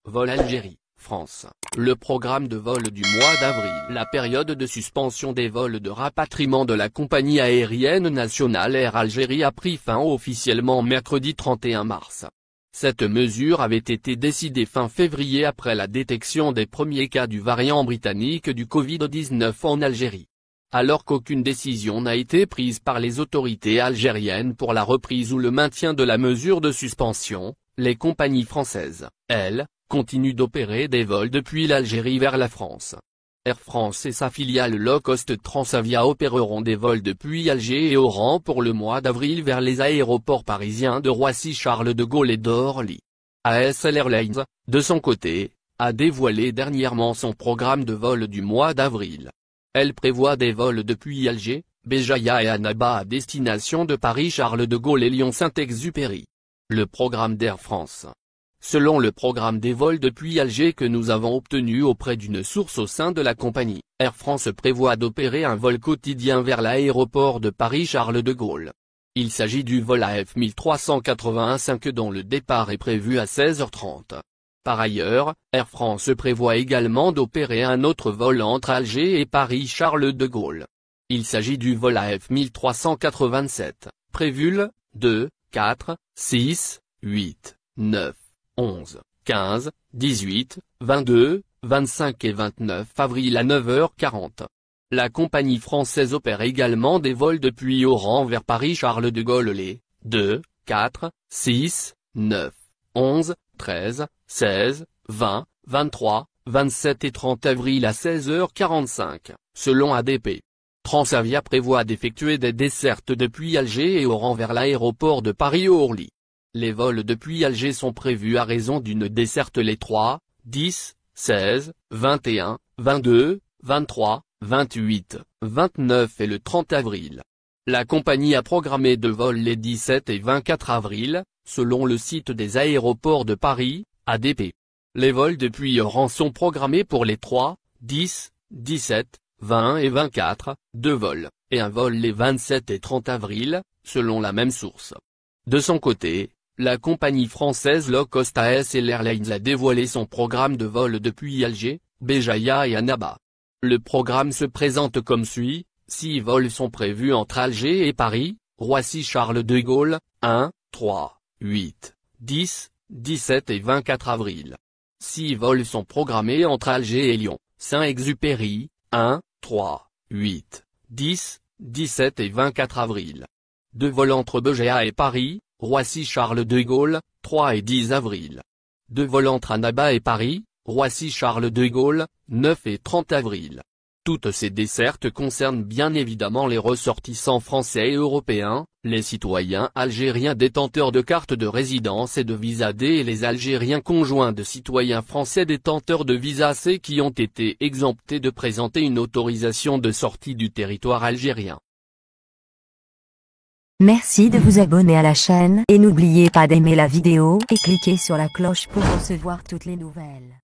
Vol Algérie, France. Le programme de vol du mois d'avril. La période de suspension des vols de rapatriement de la compagnie aérienne nationale Air Algérie a pris fin officiellement mercredi 31 mars. Cette mesure avait été décidée fin février après la détection des premiers cas du variant britannique du Covid-19 en Algérie. Alors qu'aucune décision n'a été prise par les autorités algériennes pour la reprise ou le maintien de la mesure de suspension, les compagnies françaises, elles, continuent d'opérer des vols depuis l'Algérie vers la France. Air France et sa filiale low-cost Transavia opéreront des vols depuis Alger et Oran pour le mois d'avril vers les aéroports parisiens de Roissy-Charles de Gaulle et d'Orly. ASL Airlines, de son côté, a dévoilé dernièrement son programme de vol du mois d'avril. Elle prévoit des vols depuis Alger, Béjaïa et Annaba à destination de Paris-Charles de Gaulle et Lyon-Saint-Exupéry. Le programme d'Air France. Selon le programme des vols depuis Alger que nous avons obtenu auprès d'une source au sein de la compagnie, Air France prévoit d'opérer un vol quotidien vers l'aéroport de Paris-Charles de Gaulle. Il s'agit du vol AF 1385 dont le départ est prévu à 16h30. Par ailleurs, Air France prévoit également d'opérer un autre vol entre Alger et Paris-Charles de Gaulle. Il s'agit du vol AF 1387, prévu le 2, 4, 6, 8, 9. 11, 15, 18, 22, 25 et 29 avril à 9h40. La compagnie française opère également des vols depuis Oran vers Paris-Charles de Gaulle les 2, 4, 6, 9, 11, 13, 16, 20, 23, 27 et 30 avril à 16h45, selon ADP. Transavia prévoit d'effectuer des dessertes depuis Alger et Oran vers l'aéroport de Paris-Orly. Les vols depuis Alger sont prévus à raison d'une desserte les 3, 10, 16, 21, 22, 23, 28, 29 et le 30 avril. La compagnie a programmé deux vols les 17 et 24 avril, selon le site des aéroports de Paris, ADP. Les vols depuis Oran sont programmés pour les 3, 10, 17, 20 et 24, deux vols, et un vol les 27 et 30 avril, selon la même source. De son côté, la compagnie française low-cost ASL Airlines a dévoilé son programme de vol depuis Alger, Béjaïa et Annaba. Le programme se présente comme suit, 6 vols sont prévus entre Alger et Paris, Roissy-Charles de Gaulle, 1, 3, 8, 10, 17 et 24 avril. 6 vols sont programmés entre Alger et Lyon, Saint-Exupéry, 1, 3, 8, 10, 17 et 24 avril. 2 vols entre Béjaïa et Paris, Roissy-Charles de Gaulle, 3 et 10 avril. 2 vols entre Annaba et Paris, Roissy-Charles de Gaulle, 9 et 30 avril. Toutes ces dessertes concernent bien évidemment les ressortissants français et européens, les citoyens algériens détenteurs de cartes de résidence et de visa D et les Algériens conjoints de citoyens français détenteurs de visa C qui ont été exemptés de présenter une autorisation de sortie du territoire algérien. Merci de vous abonner à la chaîne et n'oubliez pas d'aimer la vidéo et cliquer sur la cloche pour recevoir toutes les nouvelles.